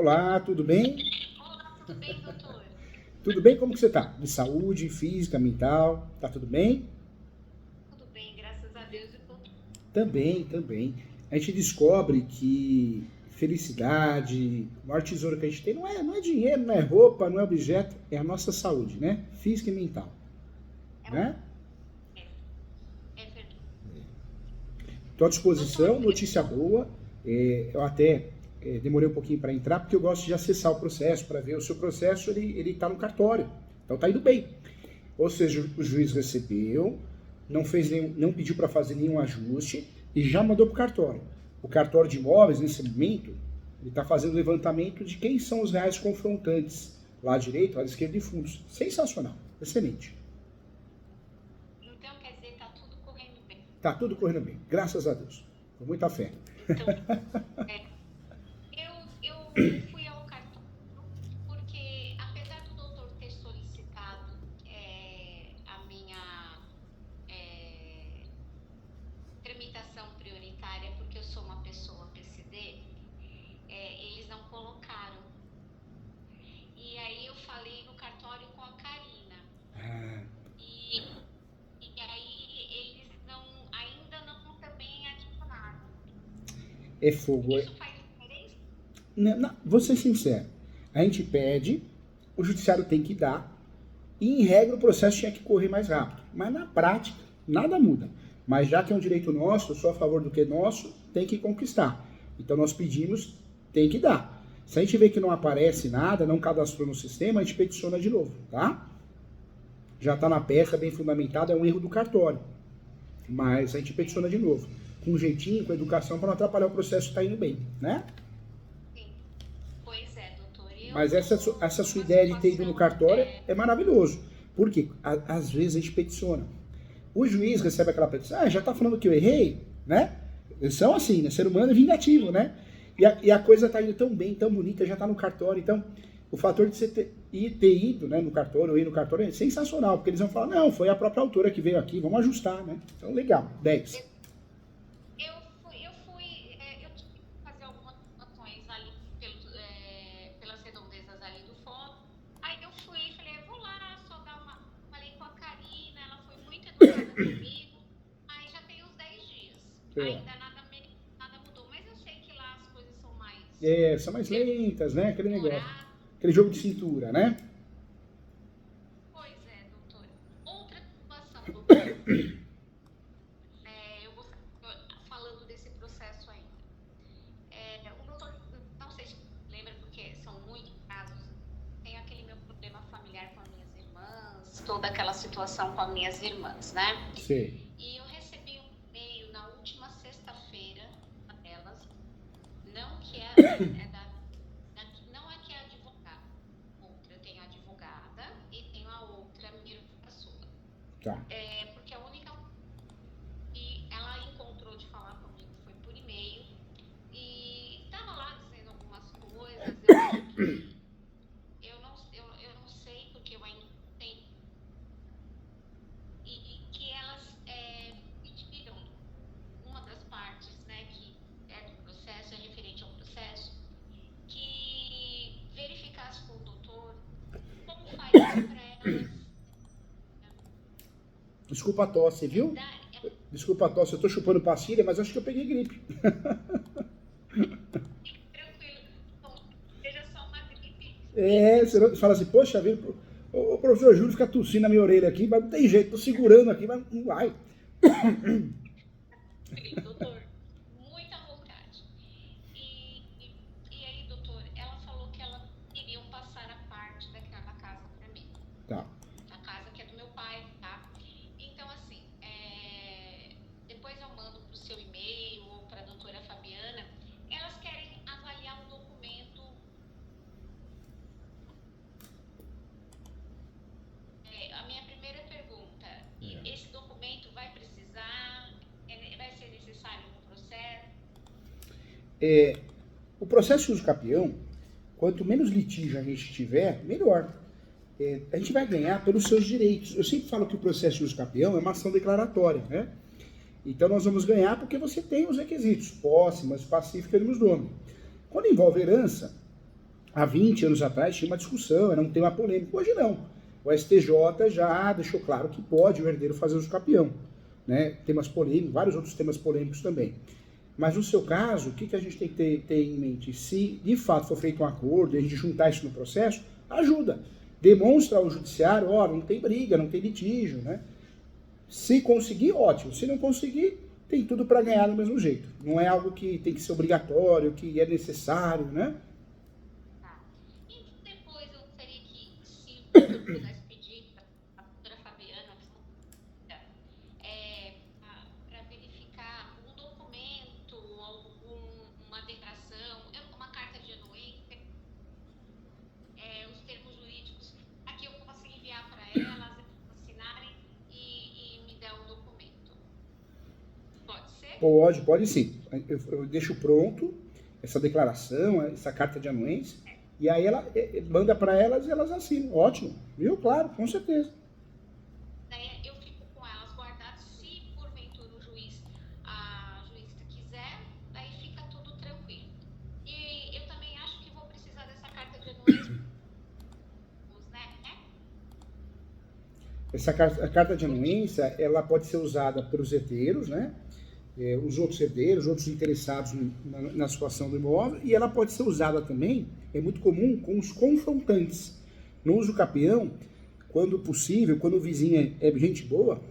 Olá, tudo bem? Olá, tudo bem, doutor? Tudo bem? Como que você tá? De saúde, física, mental? Tá tudo bem? Tudo bem, graças a Deus e com... Também, também. A gente descobre que felicidade, o maior tesouro que a gente tem não é dinheiro, não é roupa, não é objeto, é a nossa saúde, né? Física e mental, É, né? é, é verdade. Estou à Doutor, disposição, notícia boa. Eu até demorei um pouquinho para entrar, porque eu gosto de acessar o processo, para ver o seu processo, ele está no cartório. Então está indo bem. Ou seja, o juiz recebeu, não pediu para fazer nenhum ajuste e já mandou para o cartório. O cartório de imóveis, nesse momento, ele está fazendo levantamento de quem são os reais confrontantes, lá à direita, lá à esquerda de fundos. Sensacional, excelente. então quer dizer que tá tudo correndo bem. Tá tudo correndo bem, graças a Deus. Com muita fé. Então, é, eu fui ao cartório porque, apesar do doutor ter solicitado a minha é, tramitação prioritária, porque eu sou uma pessoa PCD, eles não colocaram. E aí eu falei no cartório com a Karina. Ah, E, e aí eles ainda não também adicionaram. é fogo. Isso faz diferença? Vou ser sincero. A gente pede, o judiciário tem que dar, e em regra o processo tinha que correr mais rápido. Mas na prática, nada muda. Mas já que é um direito nosso, eu sou a favor do que é nosso, tem que conquistar. Então nós pedimos, tem que dar. Se a gente vê que não aparece nada, não cadastrou no sistema, a gente peticiona de novo, tá? Já está na peça, bem fundamentado, é um erro do cartório. Mas a gente peticiona de novo. Com jeitinho, com educação, para não atrapalhar o processo que está indo bem, né? Sim. Pois é, doutor. Mas Eu essa estou sua numa ideia de ter ido no situação. cartório é maravilhoso. Por quê? Às vezes a gente peticiona. O juiz recebe aquela petição, já está falando que eu errei, né? Eles são assim, né? Ser humano é vingativo, né? E a coisa está indo tão bem, tão bonita, já está no cartório. Então, o fator de você ter ido, né, no cartório ou ir no cartório é sensacional, porque eles vão falar, não, foi a própria autora que veio aqui, vamos ajustar, né? Então, legal, 10. Eu tive que fazer algumas anotações ali pelas redondezas ali do fórum. Aí eu fui e falei, vou lá só dar uma. Falei com a Karina, ela foi muito educada comigo. Aí já tem uns 10 dias. É. Ainda nada mudou, mas eu sei que lá as coisas são mais São mais lentas, né? Aquele negócio. demoradas. Aquele jogo de cintura, né? Pois é, doutora. Outra situação, doutor. Eu vou falando desse processo ainda. O doutor, não sei se lembra, porque são muitos casos, tem aquele meu problema familiar com as minhas irmãs, toda aquela situação com as minhas irmãs, né? Sei. E eu recebi um e-mail na última sexta-feira delas, não que não é que é advogada, outra, eu tenho a advogada e tenho a outra, minha irmã caçula. Tá. Porque a única que ela encontrou de falar comigo foi por e-mail e estava lá dizendo algumas coisas. Eu não sei porque eu ainda não tenho. E que elas pediram, uma das partes, né, que é do processo, é referente ao processo, que verificasse com o doutor como faz para elas Desculpa a tosse, viu? dar. Desculpa a tosse, eu tô chupando pastilha, mas acho que eu peguei gripe. Fique tranquilo, bom, seja só uma gripe. Você fala assim, poxa vida, o professor Júlio fica tossindo na minha orelha aqui, mas não tem jeito, tô segurando aqui, mas não vai. Doutor, muita vontade. E aí, doutor, ela falou que ela iriam passar a parte daquela casa para mim. Tá. A casa que é do meu pai, tá? Então, assim, depois eu mando pro seu e-mail ou pra doutora Fabiana. Elas querem avaliar um documento. A minha primeira pergunta, esse documento vai precisar, vai ser necessário no processo? O processo de uso capião, quanto menos litígio a gente tiver, melhor. A gente vai ganhar pelos seus direitos. Eu sempre falo que o processo de uso capião é uma ação declaratória, né? Então nós vamos ganhar porque você tem os requisitos, posse, mas pacífica e nos nome. Quando envolve herança, há 20 anos atrás tinha uma discussão, era um tema polêmico. Hoje não. O STJ já deixou claro que pode o herdeiro fazer uso capião. Né? Temas polêmicos, vários outros temas polêmicos também. Mas no seu caso, o que a gente tem que ter em mente? Se de fato for feito um acordo e a gente juntar isso no processo, ajuda. Demonstra ao judiciário, ó, não tem briga, não tem litígio, né? Se conseguir, ótimo. Se não conseguir, tem tudo para ganhar do mesmo jeito. Não é algo que tem que ser obrigatório, que é necessário, né? Tá. E depois eu gostaria que, se o doutor pudesse pedir para a doutora Fabiana, para verificar um documento, uma declaração, uma carta de anuência, os termos jurídicos, para que eu possa enviar para elas assinarem e me der o documento. Pode ser? Pode sim. Eu deixo pronto essa declaração, essa carta de anuência, e aí ela manda para elas e elas assinam. Ótimo, viu? Claro, com certeza. Daí eu fico com elas guardadas. Se porventura a juíza quiser, daí fica tudo tranquilo. E eu também acho que vou precisar dessa carta de anuência, né? A carta de anuência, ela pode ser usada pelos herdeiros, né? Os outros herdeiros, outros interessados na situação do imóvel, e ela pode ser usada também, é muito comum, com os confrontantes. No uso capião, quando possível, quando o vizinho é gente boa,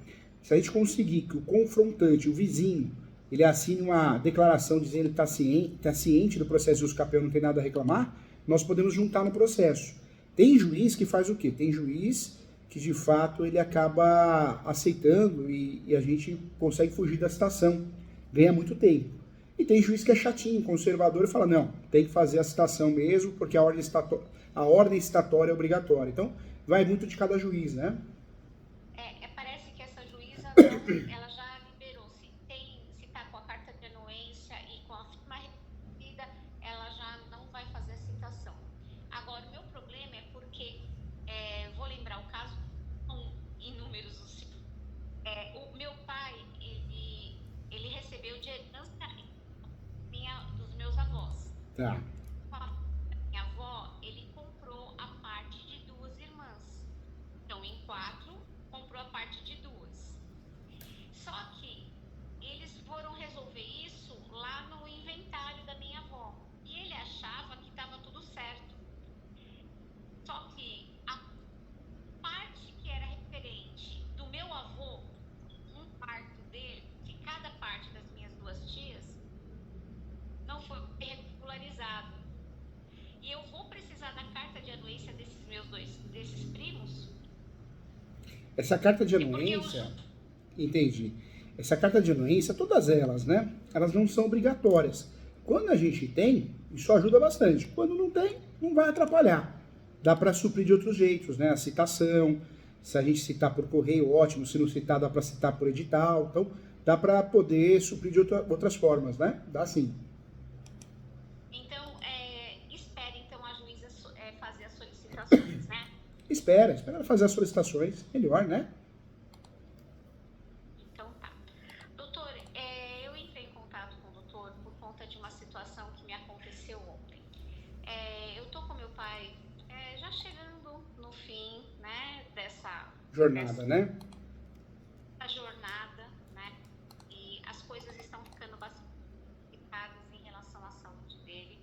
se a gente conseguir que o confrontante, o vizinho, ele assine uma declaração dizendo que está ciente do processo de uso capião, não tem nada a reclamar, nós podemos juntar no processo. Tem juiz que faz o quê? Tem juiz que de fato ele acaba aceitando e a gente consegue fugir da citação, ganha muito tempo. E tem juiz que é chatinho, conservador, e fala, não, tem que fazer a citação mesmo, porque a ordem citatória é obrigatória. Então, vai muito de cada juiz, né? Parece que essa juíza, ela já liberou. Se está com a carta de anuência e com a firma reconhecida, ela já não vai fazer a citação. Agora, o meu problema é porque, vou lembrar o caso, inúmeros o meu pai, ele recebeu de herança dos meus avós. Tá. Minha avó, ele comprou a parte de 2 irmãs. Então, em 4, comprou a parte de 2. Só que eles foram resolver isso lá no inventário da minha avó. E ele achava que estava tudo certo. Só que a parte que era referente do meu avô, um quarto dele, de cada parte das minhas 2 tias, não foi regularizado. E eu vou precisar da carta de anuência desses primos? Essa carta de anuência, entendi. Essa carta de anuência, todas elas, né? Elas não são obrigatórias. Quando a gente tem, isso ajuda bastante. Quando não tem, não vai atrapalhar. Dá para suprir de outros jeitos, né? A citação, se a gente citar por correio, ótimo. Se não citar, dá para citar por edital. Então, dá para poder suprir de outras formas, né? Dá sim. Então, espere então a juíza fazer as solicitações, né? Espera ela fazer as solicitações. Melhor, né? Então tá. Doutor, eu entrei em contato com o doutor por conta de uma situação que me aconteceu ontem. Eu tô com meu pai já chegando no fim, né, dessa Jornada, né? A jornada, né? E as coisas estão ficando bastante complicadas em relação à saúde dele.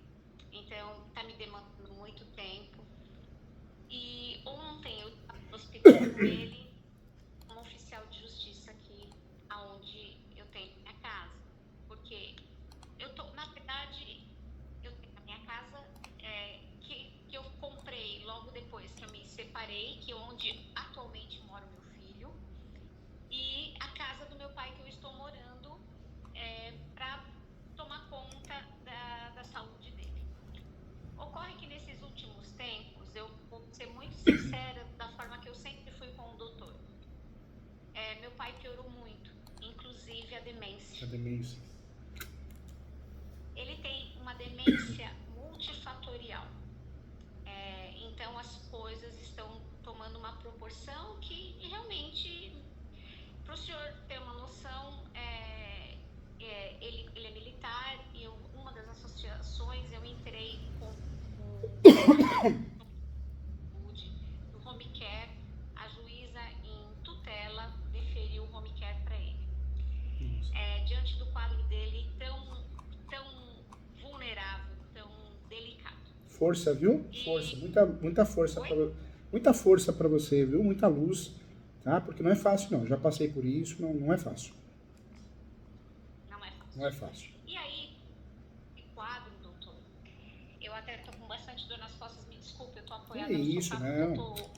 Então, tá me demandando muito tempo. E ontem eu estava no hospital com ele, como oficial de justiça aqui, aonde eu tenho minha casa. Porque na verdade, eu tenho a minha casa que eu comprei logo depois que eu me separei, que é onde atualmente mora o meu filho, e a casa do meu pai que eu estou morando para tomar conta da saúde dele. Ocorre que nesses últimos tempos, eu vou ser muito sincera da forma que eu sempre fui com o doutor. Meu pai piorou muito, inclusive a demência. A demência. Ele tem uma demência multifatorial. Então as coisas estão tomando uma proporção que realmente, para o senhor ter uma noção, ele é militar e uma das associações eu entrei com do home care, a juíza em tutela deferiu o home care para ele. Diante do quadro dele tão vulnerável, tão delicado. Força, viu? Força, muita força muita força para você, viu? Muita luz, tá? Porque não é fácil não. Já passei por isso, não é fácil. Não é fácil. Não é fácil. E aí, quadro, doutor, eu até tô com bastante dor nas costas, me desculpe, eu tô apoiada no isso, sofá, não. eu tô...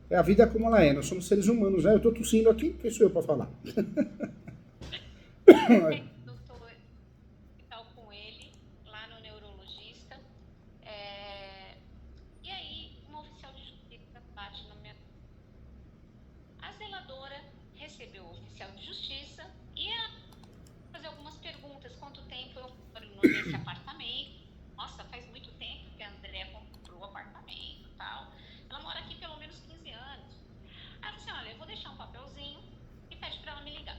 É a vida como ela é, nós somos seres humanos, né? Eu tô tossindo aqui, quem sou eu para falar? Doutor, tal com ele, lá no neurologista, e aí uma oficial de justiça bate na minha... A zeladora recebeu o oficial de justiça e ia fazer algumas perguntas, quanto tempo eu moro nesse apartamento, nossa, faz muito tempo que a Andrea comprou o apartamento e tal, ela mora aqui pelo menos 15 anos. Aí eu falei assim, olha, eu vou deixar um papelzinho e pede para ela me ligar.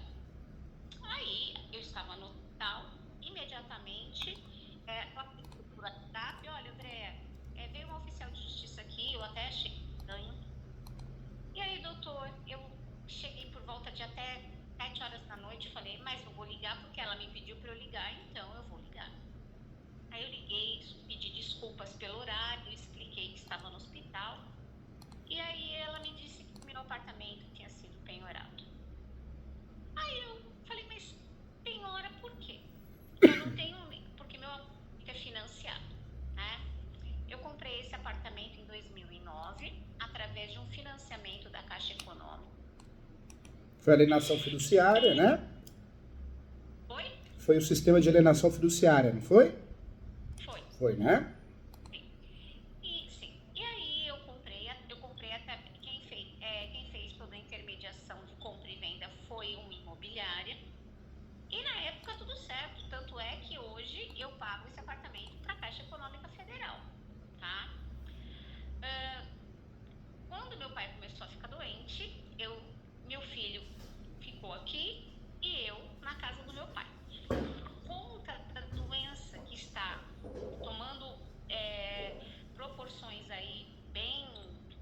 Aí eu estava no hospital, imediatamente ela pediu por WhatsApp, olha, Andrea, veio uma oficial de justiça aqui, eu até achei estranho. E aí, doutor, eu cheguei por volta de até 7 horas da noite e falei, mas eu vou ligar porque ela me pediu para eu ligar, então eu vou ligar. Aí eu liguei, pedi desculpas pelo horário, expliquei que estava no hospital. E aí ela me disse que meu apartamento tinha sido penhorado. Aí eu falei, mas penhora por quê? Eu não tenho, porque meu apartamento é financiado, né? Eu comprei esse apartamento em 2009, através de um financiamento da Caixa Econômica. Foi alienação fiduciária, né? Foi? Foi o sistema de alienação fiduciária, não foi? Foi. Foi, né? Sim. E aí eu comprei até quem fez toda a intermediação de compra e venda foi uma imobiliária. E na época tudo certo, tanto é que hoje eu pago esse apartamento para a Caixa Econômica Federal, tá? Quando meu pai começou a ficar doente, meu filho ficou aqui e eu na casa do meu pai. Por conta da doença que está tomando proporções aí bem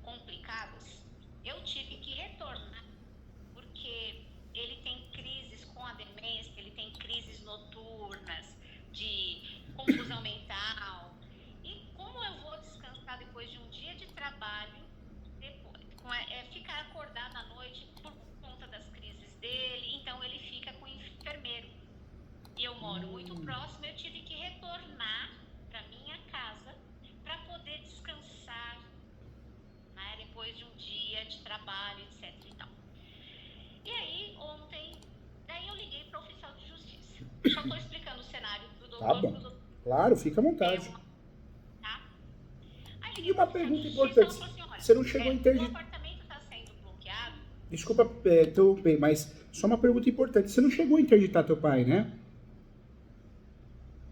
complicadas, eu tive que retornar, porque ele tem crises com a demência, ele tem crises noturnas, de confusão mental. E como eu vou descansar depois de um dia de trabalho, ficar acordado à noite por conta das crises dele, então ele fica com o enfermeiro. E eu moro muito próximo, eu tive que retornar para minha casa para poder descansar, né, depois de um dia de trabalho, etc e tal. E aí, daí eu liguei para o oficial de justiça. Só estou explicando o cenário pro doutor. Tá bom. Claro, fica à vontade. Tá? Aí E liguei uma pro oficial pergunta de justiça, importante. ela falou assim, olha, Você não chegou a o interditar. apartamento está sendo bloqueado. Desculpa interromper, mas só uma pergunta importante. Você não chegou a interditar teu pai, né?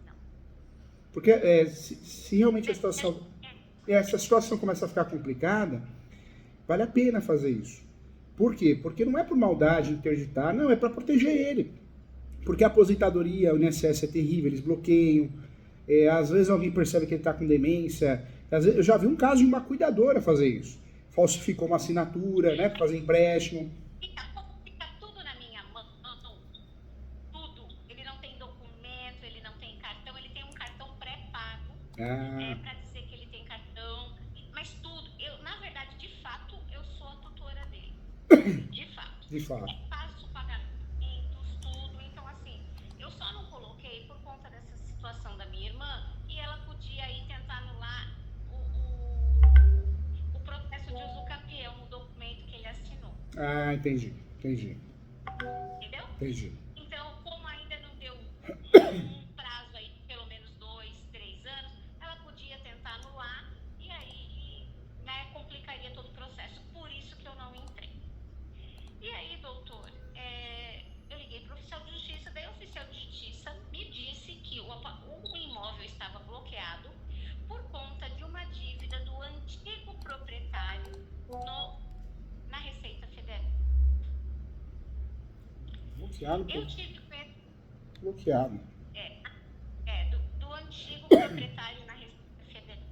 Não. Porque se realmente essa situação começa a ficar complicada, vale a pena fazer isso. Por quê? Porque não é por maldade interditar, não, é para proteger ele. Porque a aposentadoria, o INSS é terrível, eles bloqueiam. Às vezes alguém percebe que ele está com demência. Às vezes, eu já vi um caso de uma cuidadora fazer isso. Falsificou uma assinatura, né, para fazer empréstimo. Fica tudo na minha mão, tudo. Ele não tem documento, ele não tem cartão, ele tem um cartão pré-pago para dizer que ele tem cartão, mas tudo. Na verdade, de fato, eu sou a tutora dele. De fato. De fato. Faço pagamentos, tudo. Então, assim, eu só não coloquei por conta dessa situação da minha irmã e ela podia aí tentar anular o processo de uso campeão, o documento que ele assinou. Ah, entendi. Entendeu? Entendi. Então, como ainda não deu um prazo aí de pelo menos 2, 3 anos, ela podia tentar anular e aí, né, complicaria todo o processo. Por isso que eu não entrei. E aí, doutor, eu liguei para o oficial de justiça, daí o oficial de justiça me disse que o imóvel estava bloqueado por conta de uma dívida do antigo proprietário na Receita Federal. Bloqueado. Eu tive Bloqueado. do antigo proprietário na Receita Federal.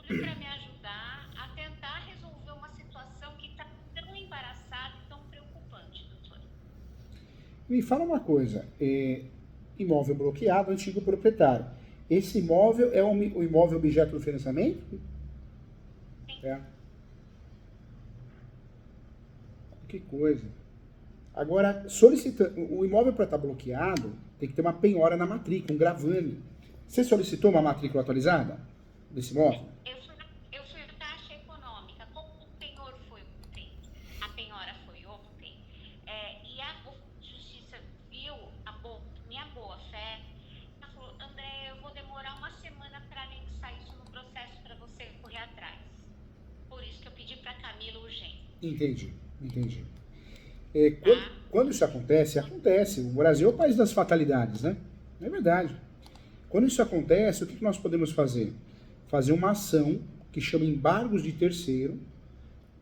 tudo para me ajudar a tentar resolver uma situação que está tão embaraçada e tão preocupante, doutor. Me fala uma coisa, imóvel bloqueado, antigo proprietário. Esse imóvel é o imóvel objeto do financiamento? Sim. É. Que coisa. Agora, o imóvel para estar bloqueado tem que ter uma penhora na matrícula, um gravame. Você solicitou uma matrícula atualizada desse imóvel? Eu fui na Caixa Econômica, como o penhor foi ontem, a penhora foi ontem, e a Justiça viu minha boa-fé, ela falou, André, eu vou demorar uma semana para anexar isso no processo para você correr atrás. Por isso que eu pedi para a Camila urgente. Entendi. Tá? Quando isso acontece, acontece. O Brasil é o país das fatalidades, né? É verdade. Quando isso acontece, o que nós podemos fazer? Fazer uma ação que chama embargos de terceiro,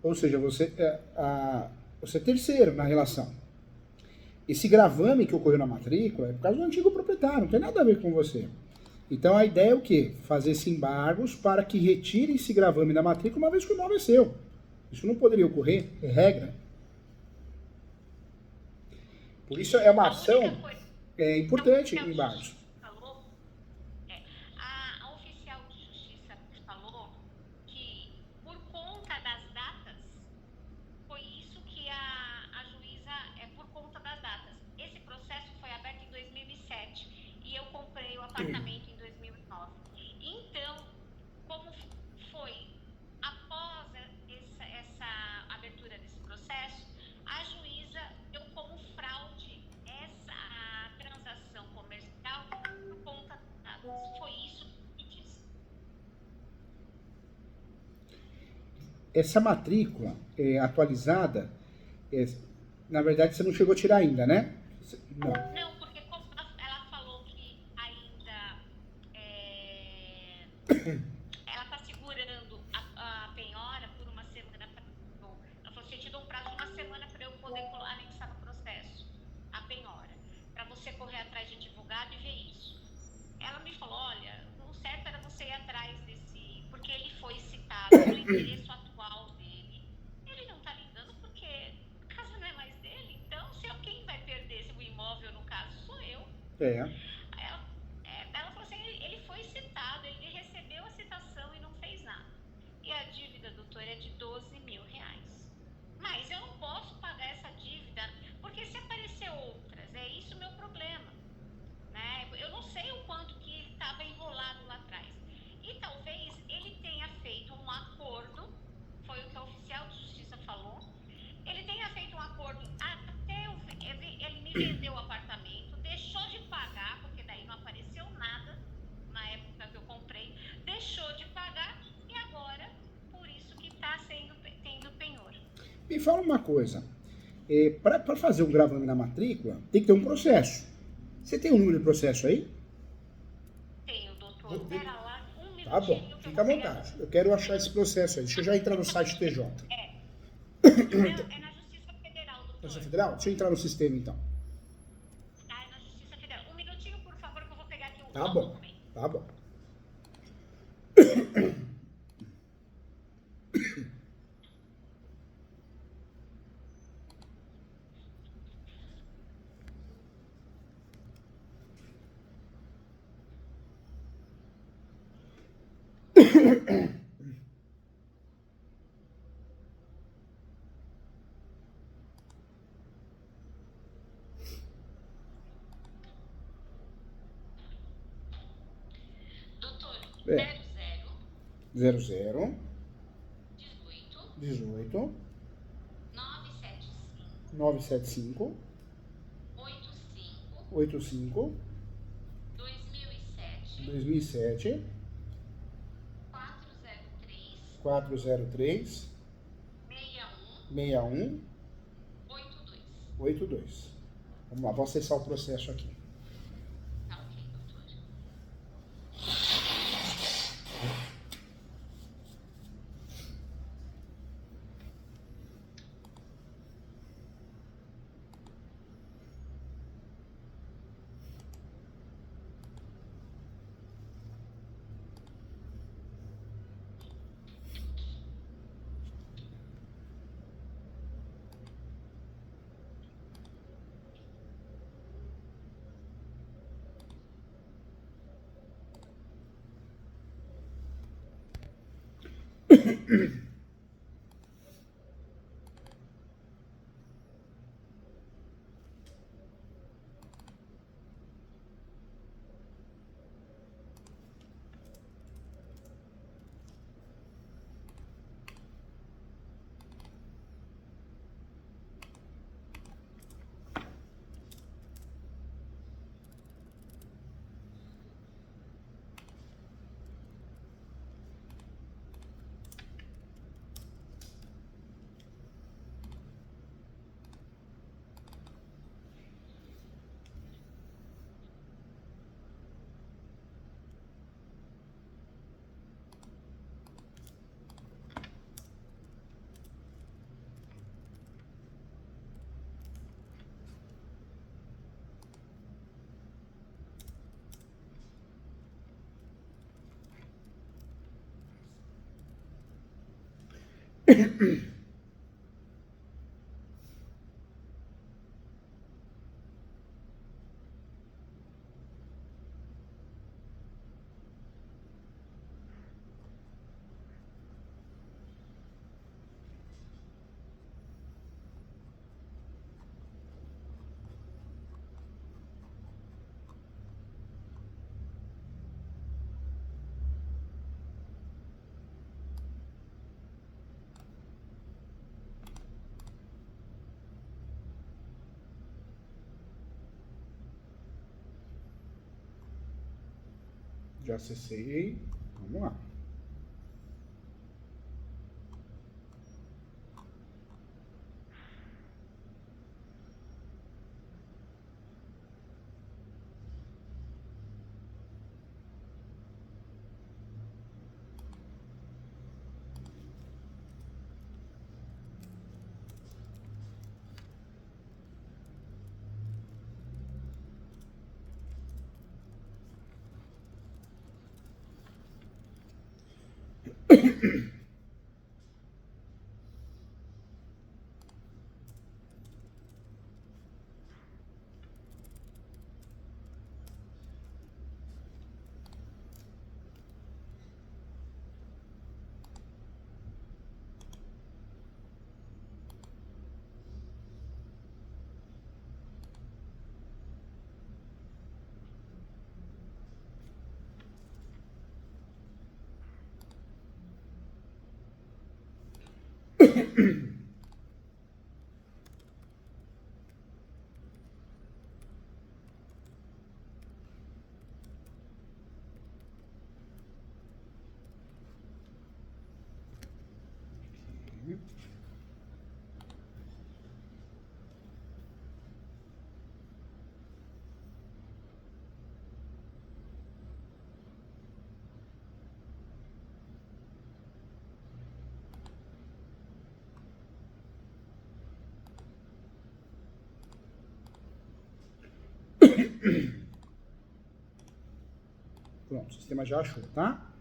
ou seja, você é terceiro na relação. Esse gravame que ocorreu na matrícula é por causa do antigo proprietário, não tem nada a ver com você. Então a ideia é o quê? Fazer esses embargos para que retire esse gravame da matrícula uma vez que o imóvel é seu. Isso não poderia ocorrer, é regra. Por isso é uma ação importante em embargos. A oficial de justiça falou que por conta das datas, foi isso que a juíza, por conta das datas. Esse processo foi aberto em 2007 e eu comprei o apartamento em 2009. Então, como foi após essa abertura desse processo, a juíza deu como fraude essa transação comercial por conta das datas. Foi isso que disse. Essa matrícula atualizada, na verdade você não chegou a tirar ainda, né? Não, porque como ela falou que ainda ela está segurando a penhora por uma semana. Ela falou, você te dá um prazo de uma semana para eu poder anexar no processo a penhora, para você correr atrás de advogado e ver isso. Ela me falou, olha, o certo era você ir atrás desse, porque ele foi citado no endereço atual dele. Ele não está ligando porque a casa não é mais dele. Então, quem vai perder o imóvel, no caso, sou eu. Ela falou assim, ele foi citado, ele recebeu a citação e não fez nada. E a dívida, doutor, é de 12 mil reais. Mas eu não posso pagar essa dívida, porque se aparecer outras, é isso o meu problema. Né? Eu não sei o quanto que estava enrolado lá atrás. E talvez ele tenha feito um acordo, foi o que a oficial de justiça falou, ele tenha feito um acordo ele me vendeu o apartamento, deixou de pagar, porque daí não apareceu nada na época que eu comprei, deixou de pagar e agora, por isso que está tendo penhor. Me fala uma coisa, para fazer um gravame na matrícula, tem que ter um processo. Você tem um número de processo aí? Tenho, doutor. Pera lá, um minutinho. Tá bom, fica à vontade. Eu quero achar esse processo aí. Deixa eu já entrar no site TJ. É na Justiça Federal, doutor. Justiça Federal? Deixa eu entrar no sistema, então. É na Justiça Federal. Um minutinho, por favor, que eu vou pegar aqui o Tá bom, documento. tá bom. Doutor, 00 18 18 975 975 85 85 2007 2007 403 403 61 61 82. 82. Vamos lá, vou acessar o processo aqui. Tá ok, doutor. Já acessei. Vamos lá. Pronto, o sistema já achou, tá?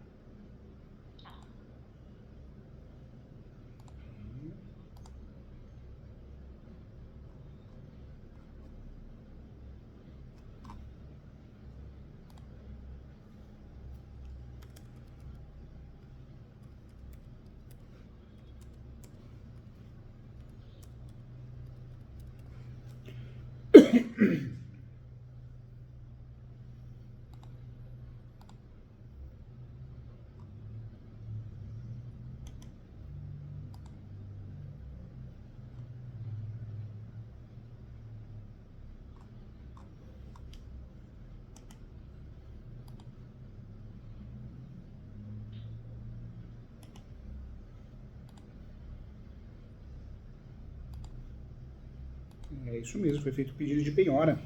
É isso mesmo, foi feito o pedido de penhora.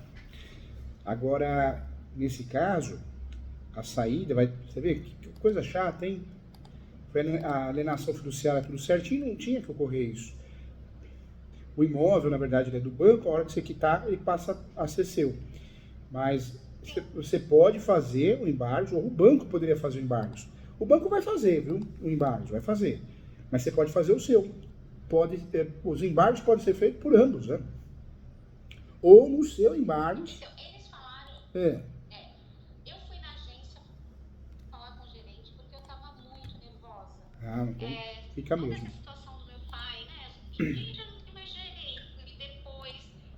Agora, nesse caso, a saída vai... Você vê que coisa chata, hein? Foi a alienação fiduciária tudo certinho, não tinha que ocorrer isso. O imóvel, na verdade, ele é do banco, a hora que você quitar, ele passa a ser seu. Mas você pode fazer o embargo, ou o banco poderia fazer o embargo. O banco vai fazer, viu? O embargo vai fazer. Mas você pode fazer o seu. Os embargos podem ser feitos por ambos, né? Ou no seu embargo. Então, eles falaram. É. Eu fui na agência falar com o gerente porque eu tava muito nervosa. Ah, não tem. Fica Toda mesmo. essa situação do meu pai, né? E já não mais jeito. E depois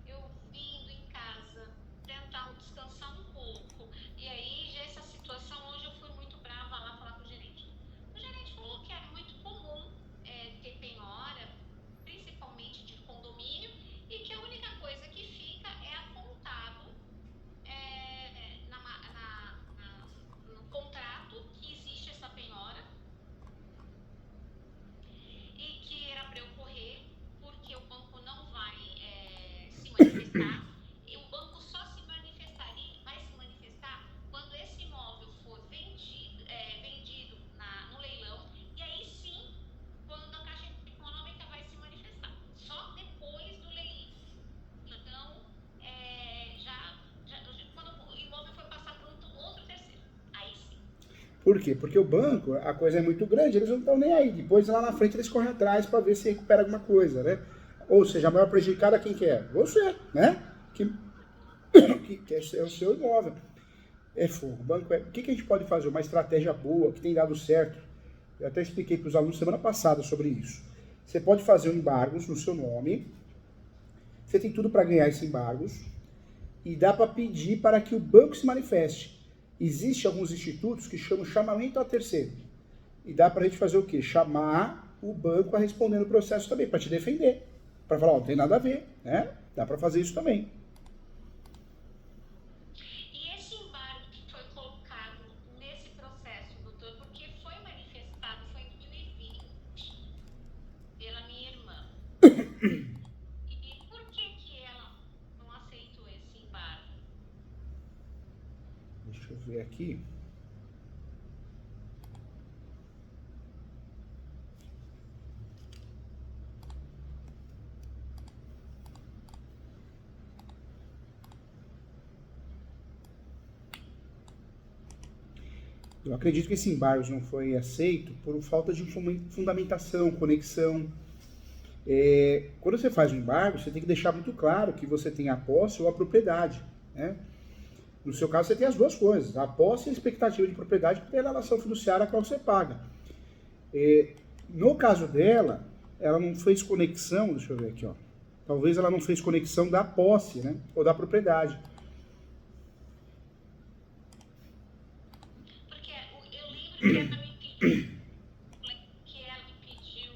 eu vindo em casa, tentar descansar um pouco. E aí, já essa situação, hoje eu fui muito brava lá falar com o gerente. O gerente falou que é muito comum ter penhora, principalmente de condomínio, e que a única coisa que fica é apontado no contrato que existe essa penhora e que era para eu correr porque o banco não vai se manifestar. E o banco só vai se manifestar quando esse imóvel for vendido no leilão, e aí sim, quando a Caixa Econômica vai se manifestar. Só depois do leilão. Então, quando o imóvel foi passar para outro terceiro, aí sim. Por quê? Porque o banco, a coisa é muito grande, eles não estão nem aí. Depois lá na frente eles correm atrás para ver se recupera alguma coisa, né? Ou seja, a maior prejudicada quem que é? Você, né? Que quer ser o seu imóvel. É fogo. O banco o que a gente pode fazer? Uma estratégia boa, que tem dado certo. Eu até expliquei para os alunos semana passada sobre isso. Você pode fazer embargos no seu nome. Você tem tudo para ganhar esses embargos. E dá para pedir para que o banco se manifeste. Existem alguns institutos que chamam chamamento a terceiro. E dá para a gente fazer o quê? Chamar o banco a responder no processo também, para te defender. Para falar, não tem nada a ver, né? Dá para fazer isso também. E esse embargo que foi colocado nesse processo, doutor, porque foi manifestado, foi em 2020, pela minha irmã. E por que ela não aceitou esse embargo? Deixa eu ver aqui. Eu acredito que esse embargo não foi aceito por falta de fundamentação, conexão. Quando você faz um embargo, você tem que deixar muito claro que você tem a posse ou a propriedade, né? No seu caso, você tem as duas coisas, a posse e a expectativa de propriedade pela relação fiduciária a qual você paga. No caso dela, ela não fez conexão, deixa eu ver aqui, ó. Talvez ela não fez conexão da posse, né? Ou da propriedade. Porque eu lembro que ela me pediu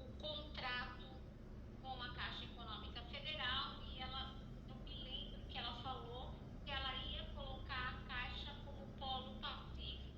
o contrato com a Caixa Econômica Federal, e eu me lembro que ela falou que ela ia colocar a Caixa como polo passivo.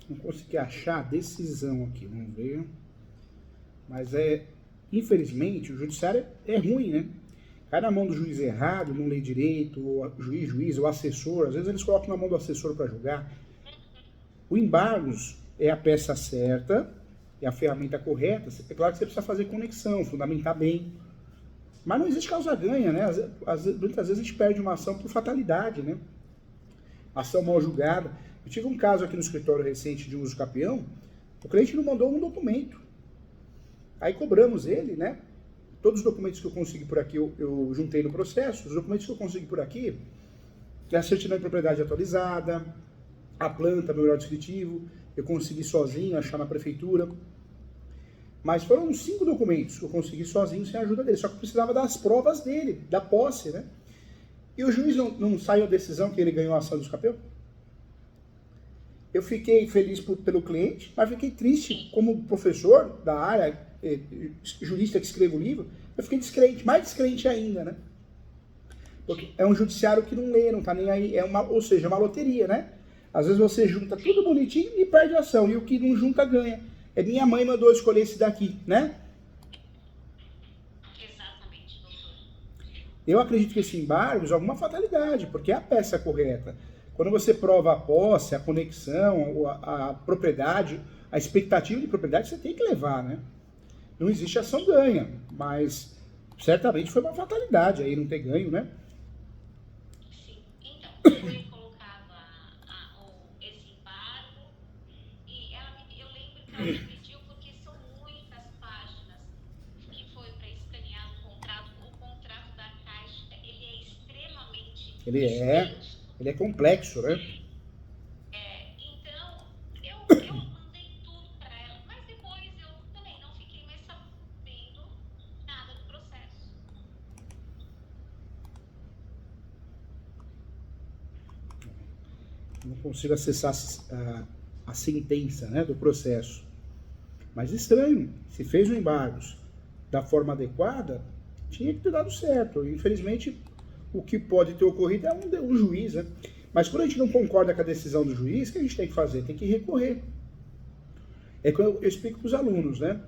Não consegui achar a decisão aqui, vamos ver. Mas infelizmente, o judiciário é ruim, né? Cai na mão do juiz errado, não lê direito, o juiz, o assessor, às vezes eles colocam na mão do assessor para julgar. O embargos é a peça certa, é a ferramenta correta. É claro que você precisa fazer conexão, fundamentar bem. Mas não existe causa-ganha, né? Muitas vezes a gente perde uma ação por fatalidade, né? Ação mal julgada. Eu tive um caso aqui no escritório recente de uso capião, O cliente não mandou um documento. Aí cobramos ele, né? Todos os documentos que eu consegui por aqui, eu juntei no processo. Os documentos que eu consegui por aqui, é a certidão de propriedade atualizada, a planta, memorial descritivo, eu consegui sozinho achar na prefeitura. Mas foram 5 documentos que eu consegui sozinho, sem a ajuda dele. Só que eu precisava das provas dele, da posse, né? E o juiz não saiu a decisão que ele ganhou a ação do escapeu? Eu fiquei feliz pelo cliente, mas fiquei triste como professor da área, jurista que escreve o livro, eu fiquei descrente, mais descrente ainda, né? Porque é um judiciário que não lê, não tá nem aí, ou seja, é uma loteria, né? Às vezes você junta tudo bonitinho e perde a ação, e o que não junta ganha. Minha mãe mandou escolher esse daqui, né? Exatamente, doutor. Eu acredito que esse embargo é alguma fatalidade, porque é a peça correta. Quando você prova a posse, a conexão, a propriedade, a expectativa de propriedade, você tem que levar, né? Não existe ação ganha, mas certamente foi uma fatalidade aí não ter ganho, né? Sim. Então, foi colocado esse embargo e eu lembro que ela me pediu, porque são muitas páginas que foi para escanear o contrato. O contrato da Caixa, ele é extremamente extenso. Ele é complexo, né? Então, eu mandei tudo para ela, mas depois eu também não fiquei mais sabendo nada do processo. Não consigo acessar a sentença, né, do processo. Mas estranho, se fez o embargo da forma adequada, tinha que ter dado certo. Infelizmente, o que pode ter ocorrido é um juiz, né? Mas quando a gente não concorda com a decisão do juiz, o que a gente tem que fazer? Tem que recorrer. É que eu explico para os alunos, né?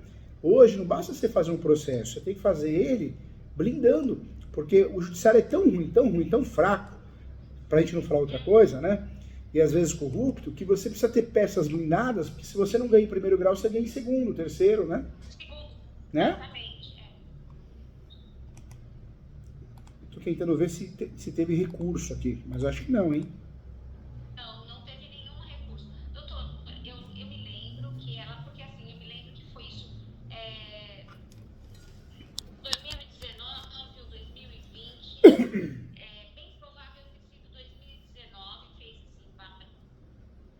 Hoje não basta você fazer um processo, você tem que fazer ele blindando, porque o judiciário é tão ruim, tão fraco, para a gente não falar outra coisa, né? E às vezes corrupto, que você precisa ter peças blindadas, porque se você não ganha em primeiro grau, você ganha em segundo, terceiro, né? Segundo, Né? exatamente. Tô tentando ver se teve recurso aqui, mas acho que não, hein? Não teve nenhum recurso. Doutor, eu me lembro que ela, porque assim, eu me lembro que foi isso, 2019 ou 2020, bem provável ter sido 2019, fez esse embargo.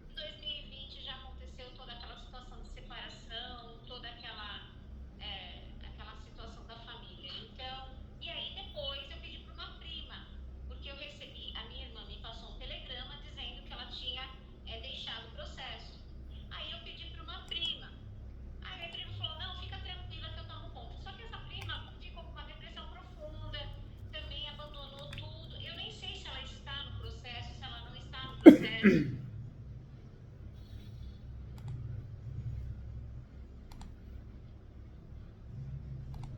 Em 2020 já aconteceu toda aquela situação de separação, toda aquela situação da família. Então, e aí depois eu pedi para uma prima, porque eu recebi, a minha irmã me passou um telegrama dizendo que ela tinha deixado o processo. Aí eu pedi para uma prima. Aí minha prima falou, não, fica tranquila que eu tomo conta. Só que essa prima ficou com uma depressão profunda, também abandonou tudo. Eu nem sei se ela está no processo, se ela não está no processo.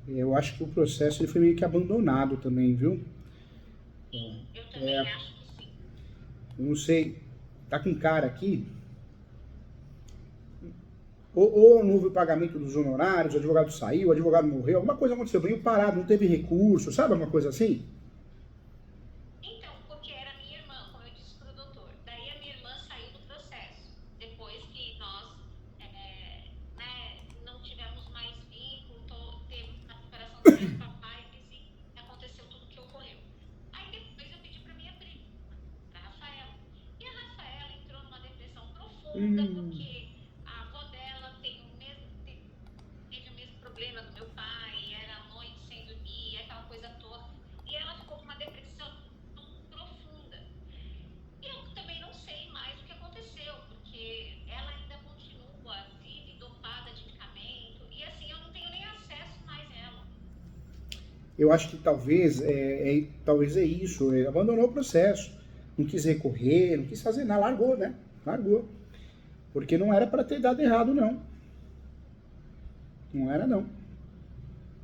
Eu acho que o processo ele foi meio que abandonado também, viu? Sim, eu também acho que sim. Eu não sei, tá com cara aqui. Ou não houve o pagamento dos honorários, o advogado saiu, o advogado morreu, alguma coisa aconteceu, meio parado, não teve recurso, sabe alguma coisa assim? Então, porque era minha irmã, como eu disse para o doutor. Daí a minha irmã saiu do processo, depois que nós não tivemos mais vínculo, teve a separação dos meus papais e aconteceu tudo o que ocorreu. Aí depois eu pedi para minha prima, para a Rafaela. E a Rafaela entrou numa depressão profunda, porque a avó dela teve o mesmo problema do meu pai, era a noite sem dormir, aquela coisa toda. E ela ficou com uma depressão profunda. E eu também não sei mais o que aconteceu, porque ela ainda continua vive dopada de medicamento, e assim, eu não tenho nem acesso mais a ela. Eu acho que talvez é isso, abandonou o processo, não quis recorrer, não quis fazer nada, largou, né? Largou. Porque não era para ter dado errado, não. Não era, não.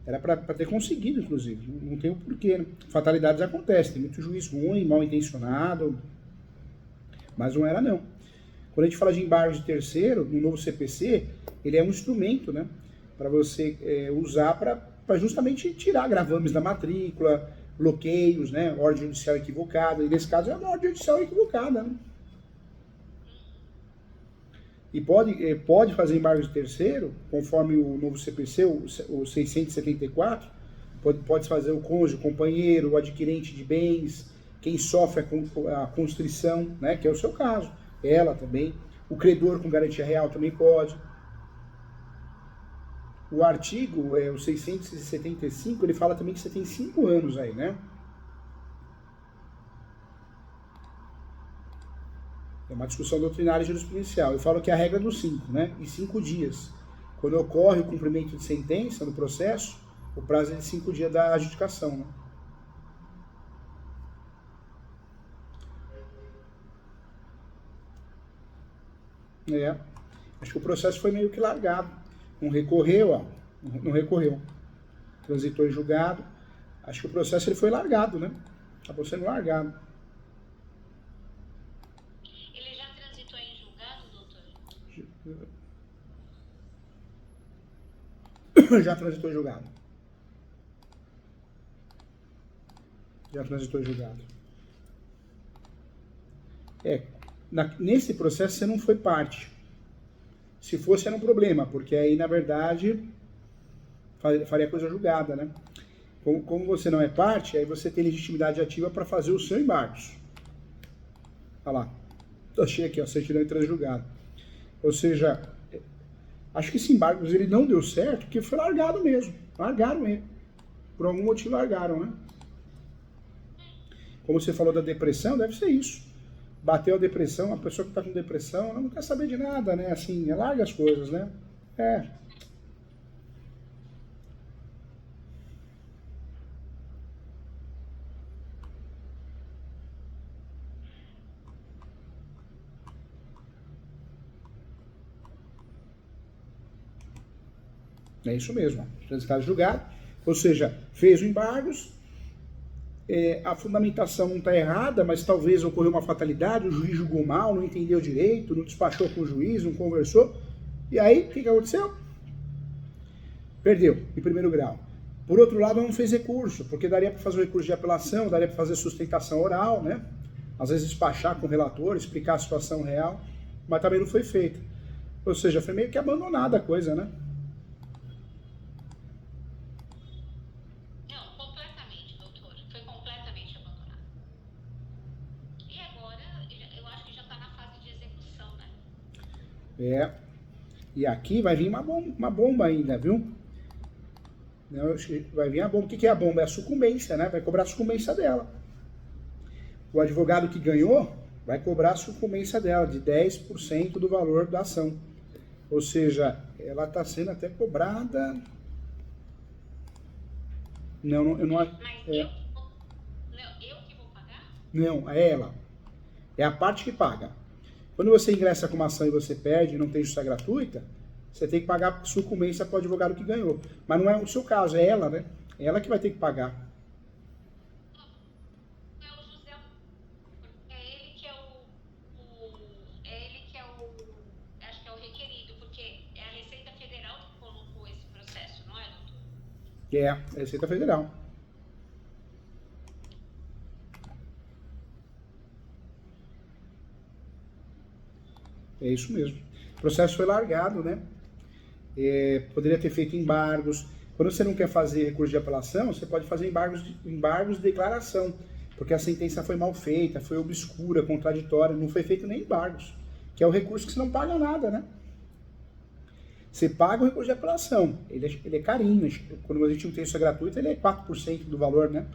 Era para ter conseguido, inclusive. Não tem o porquê, né? Fatalidades acontecem, tem muito juiz ruim, mal intencionado, mas não era, não. Quando a gente fala de embargo de terceiro, no novo CPC, ele é um instrumento, né? Para você usar para justamente tirar gravames da matrícula, bloqueios, né? Ordem judicial equivocada. E nesse caso é uma ordem judicial equivocada, né? e pode fazer embargo de terceiro, conforme o novo CPC, o 674, pode fazer o cônjuge, o companheiro, o adquirente de bens, quem sofre a constrição, né, que é o seu caso, ela também, o credor com garantia real também pode. O artigo, o 675, ele fala também que você tem 5 anos aí, né? É uma discussão doutrinária e jurisprudencial. Eu falo que é a regra dos 5, né? E 5 dias. Quando ocorre o cumprimento de sentença no processo, o prazo é de 5 dias da adjudicação, né? Acho que o processo foi meio que largado. Não recorreu, ó. Não recorreu. Transitou em julgado. Acho que o processo ele foi largado, né? Acabou sendo largado. Ele já transitou em julgado, doutor? Já transitou em julgado. Já transitou em julgado. Nesse processo você não foi parte. Se fosse, era um problema, porque aí, na verdade, faria coisa julgada, né? Como você não é parte, aí você tem legitimidade ativa para fazer o seu embargos. Olha lá. Achei aqui, ó, certidão de transjulgado. Ou seja, acho que esse embargos ele não deu certo, porque foi largado mesmo. Largaram ele. Por algum motivo largaram, né? Como você falou da depressão, deve ser isso. Bateu a depressão, a pessoa que está com depressão, ela não quer saber de nada, né? Assim, larga as coisas, né? É isso mesmo, transitado julgado. Ou seja, fez o embargos, a fundamentação não está errada, mas talvez ocorreu uma fatalidade, o juiz julgou mal, não entendeu direito, não despachou com o juiz, não conversou. E aí, o que aconteceu? Perdeu, em primeiro grau. Por outro lado, não fez recurso, porque daria para fazer o recurso de apelação, daria para fazer sustentação oral, né? Às vezes despachar com o relator, explicar a situação real, mas também não foi feito. Ou seja, foi meio que abandonada a coisa, né? E aqui vai vir uma bomba ainda, viu? Vai vir a bomba. O que é a bomba? É a sucumbência, né? Vai cobrar a sucumbência dela. O advogado que ganhou vai cobrar a sucumbência dela, de 10% do valor da ação. Ou seja, ela está sendo até cobrada... Não, eu não... Mas eu que vou pagar? Não, é ela. É a parte que paga. Quando você ingressa com uma ação e você perde e não tem justiça gratuita, você tem que pagar sucumbência para o advogado que ganhou. Mas não é o seu caso, é ela, né? É ela que vai ter que pagar. É o José, é ele que é acho que é o requerido, porque é a Receita Federal que colocou esse processo, não é, doutor? É a Receita Federal. É isso mesmo. O processo foi largado, né? Poderia ter feito embargos. Quando você não quer fazer recurso de apelação, você pode fazer embargos de declaração, porque a sentença foi mal feita, foi obscura, contraditória, não foi feito nem embargos, que é o recurso que você não paga nada, né? Você paga o recurso de apelação, ele é carinho. Quando a gente não tem isso gratuito, ele é 4% do valor, né?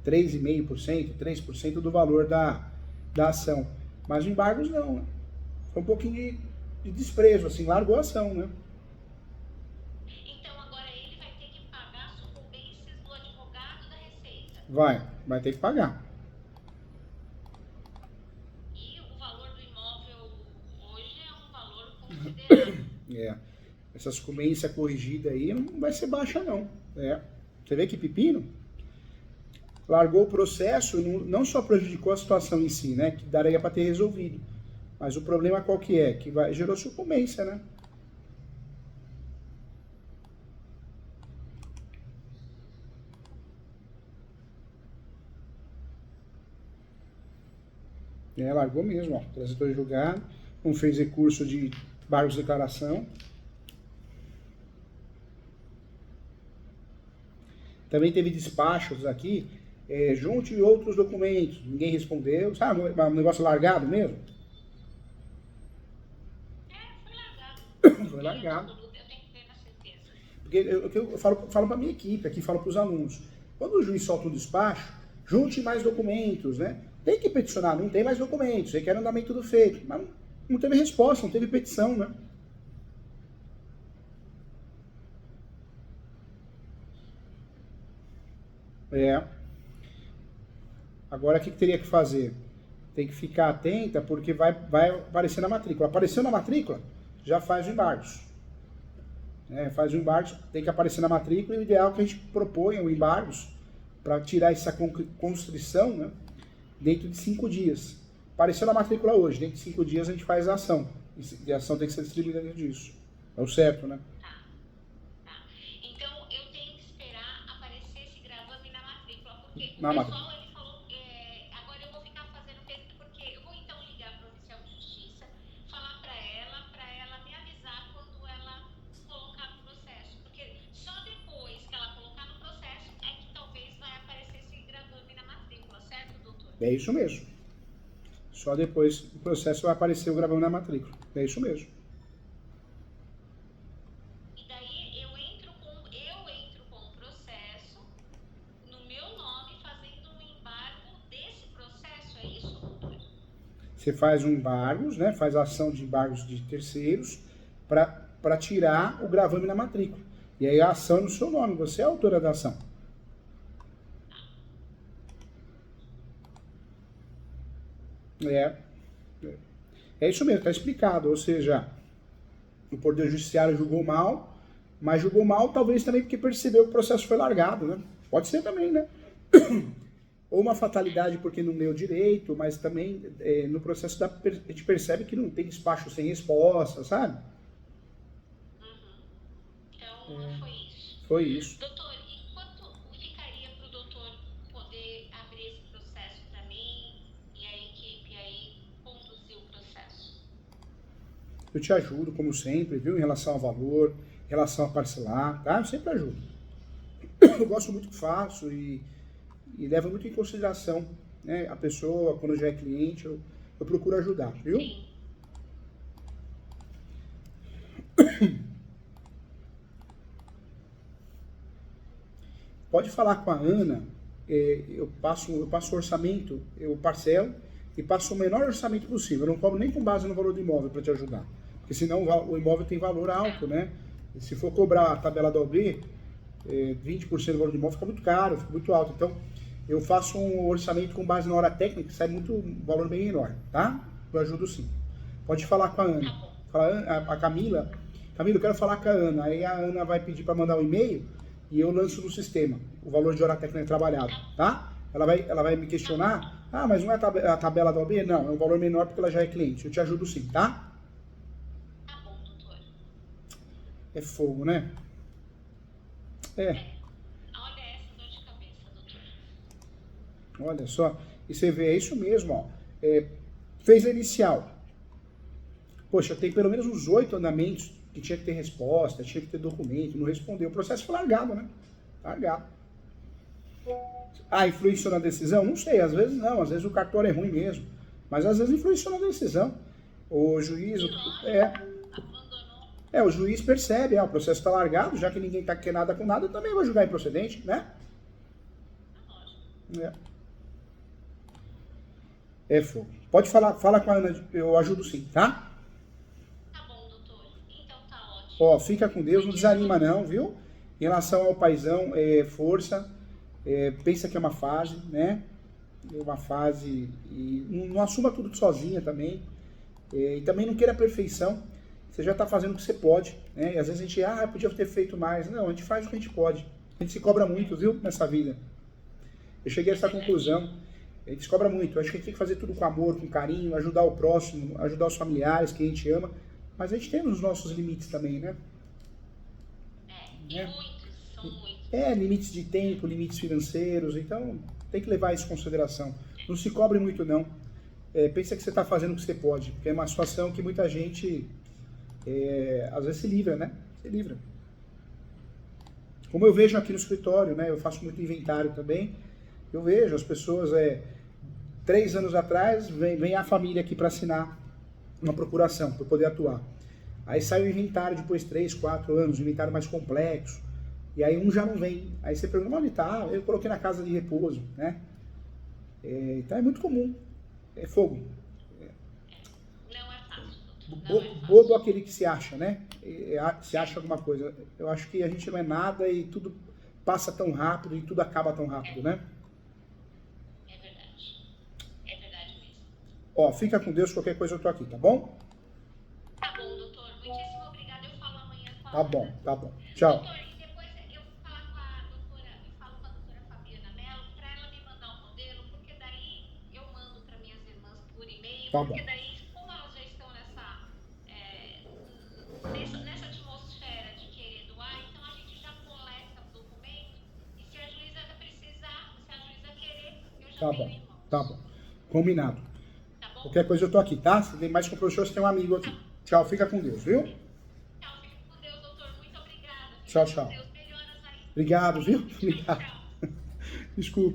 3,5%, 3% do valor da ação. Mas os embargos não, né? Foi um pouquinho de desprezo, assim, largou a ação, né? Então agora ele vai ter que pagar sucumbências do advogado da Receita. Vai ter que pagar. E o valor do imóvel hoje é um valor considerável. Essa sucumbência corrigida aí não vai ser baixa, não. Você vê que pepino? Largou o processo, não só prejudicou a situação em si, né? Que daria para ter resolvido. Mas o problema qual que é? Que gerou sucumbência, né? Largou mesmo, ó. Transitor julgado, não fez recurso de Bargos de declaração. Também teve despachos aqui, junte outros documentos, ninguém respondeu, sabe, um negócio largado mesmo? Foi largado. Foi largado. Eu tenho que ter na certeza. Porque eu falo para a minha equipe, aqui falo para os alunos, quando o juiz solta um despacho, junte mais documentos, né? Tem que peticionar, não tem mais documentos, requer andamento do feito, mas não teve resposta, não teve petição, né? Agora, o que teria que fazer? Tem que ficar atenta, porque vai aparecer na matrícula. Apareceu na matrícula, já faz o embargo. Faz o embargo, tem que aparecer na matrícula, e o ideal é que a gente proponha o embargo para tirar essa constrição, né, dentro de 5 dias. Apareceu na matrícula hoje, dentro de 5 dias a gente faz a ação. E a ação tem que ser distribuída dentro disso. É o certo, né? Então, eu tenho que esperar aparecer esse gravame na matrícula, porque Na o matrícula. pessoal, ele falou, agora eu vou ficar fazendo, porque eu vou então ligar para o oficial de justiça, falar para ela me avisar quando ela colocar no processo, porque só depois que ela colocar no processo é que talvez vai aparecer esse gravame na matrícula, certo, doutor? É isso mesmo. Só depois do processo vai aparecer o gravame na matrícula. É isso mesmo. E daí eu entro com o processo no meu nome, fazendo um embargo desse processo, é isso, doutor? Você faz um embargos, né? Faz a ação de embargos de terceiros para tirar o gravame na matrícula. E aí a ação é no seu nome, você é a autora da ação. É isso mesmo, está explicado. Ou seja, o Poder Judiciário julgou mal, mas julgou mal talvez também porque percebeu que o processo foi largado, né? Pode ser também, né? Ou uma fatalidade porque não leu direito, mas também no processo a gente percebe que não tem despacho sem resposta, sabe? Então, foi isso. Foi isso. Doutor, e quanto ficaria para o doutor poder abrir esse processo para mim e a equipe aí conduzir o processo? Eu te ajudo, como sempre, viu? Em relação ao valor, em relação a parcelar, tá? Eu sempre ajudo. Eu gosto muito do que faço e levo muito em consideração, né? A pessoa, quando já é cliente, eu procuro ajudar, viu? Sim. Pode falar com a Ana, eu passo o orçamento, eu parcelo e passo o menor orçamento possível. Eu não cobro nem com base no valor do imóvel para te ajudar, porque senão o imóvel tem valor alto, né? E se for cobrar a tabela da OB, 20% do valor do imóvel fica muito caro, fica muito alto. Então, eu faço um orçamento com base na hora técnica, que sai um valor bem menor, tá? Eu ajudo sim. Pode falar com a Ana. Fala, a Camila, eu quero falar com a Ana. Aí a Ana vai pedir para mandar um e-mail e eu lanço no sistema o valor de hora técnica trabalhada, tá? Ela vai me questionar, mas não é a tabela da OB? Não, é um valor menor porque ela já é cliente. Eu te ajudo sim, tá? Tá bom, doutor. É fogo, né? Olha essa dor de cabeça, doutor. Olha só, e você vê, é isso mesmo, ó. Fez a inicial. Poxa, tem pelo menos uns 8 andamentos que tinha que ter resposta, tinha que ter documento, não respondeu. O processo foi largado, né? Largado. Influenciou na decisão? Não sei, às vezes não, às vezes o cartório é ruim mesmo. Mas às vezes influenciou na decisão. O juiz... o juiz percebe, o processo está largado, já que ninguém está querendo nada com nada, eu também vou julgar improcedente, né? Fogo. Pode falar, fala com a Ana, eu ajudo sim, tá? Tá bom, doutor. Então tá ótimo. Fica com Deus, não desanima não, viu? Em relação ao paizão, força, pensa que é uma fase, né? É uma fase, e não assuma tudo sozinha também, e também não queira a perfeição, você já está fazendo o que você pode, né? E às vezes a gente, podia ter feito mais. Não, a gente faz o que a gente pode. A gente se cobra muito, viu, nessa vida. Eu cheguei a essa conclusão. A gente se cobra muito. Eu acho que a gente tem que fazer tudo com amor, com carinho, ajudar o próximo, ajudar os familiares que a gente ama. Mas a gente tem os nossos limites também, né? Muitos, são muitos. Limites de tempo, limites financeiros. Então, tem que levar isso em consideração. Não se cobre muito, não. Pensa que você está fazendo o que você pode. Porque é uma situação que muita gente às vezes se livra, né? Se livra. Como eu vejo aqui no escritório, né? Eu faço muito inventário também. Eu vejo as pessoas, 3 anos atrás, vem a família aqui para assinar uma procuração, para poder atuar. Aí sai o inventário depois 3, 4 anos, um inventário mais complexo. E aí um já não vem. Aí você pergunta, onde tá? Eu coloquei na casa de repouso, né? Então é muito comum. É fogo. Não é fácil, doutor. Não é fácil. Bobo aquele que se acha, né? Se acha alguma coisa. Eu acho que a gente não é nada e tudo passa tão rápido e tudo acaba tão rápido, né? É verdade. É verdade mesmo. Ó, fica com Deus, qualquer coisa eu tô aqui, tá bom? Tá bom, doutor. Muitíssimo obrigada. Eu falo amanhã com a Tá Ana. bom, tá bom. Tchau. Doutor, e depois eu vou falar com a doutora, eu falo com a doutora Fabiana Mello, para ela me mandar um modelo, porque daí eu mando para minhas irmãs por e-mail, Tá porque bom. daí, como elas já estão nessa atmosfera de querer doar, então a gente já coleta o documento, e se a juíza precisar, se a juíza querer, eu já Tá tenho bom, irmãos. tá bom. Combinado. Tá bom? Qualquer coisa eu tô aqui, tá? Se tem mais com o professor, você tem um amigo aqui. Tchau, fica com Deus, viu? Tchau, fique com Deus, doutor. Muito obrigada. Fique Tchau, com tchau. Deus. Melhoras aí. Obrigado, viu? Tchau, Obrigado. tchau. Desculpa.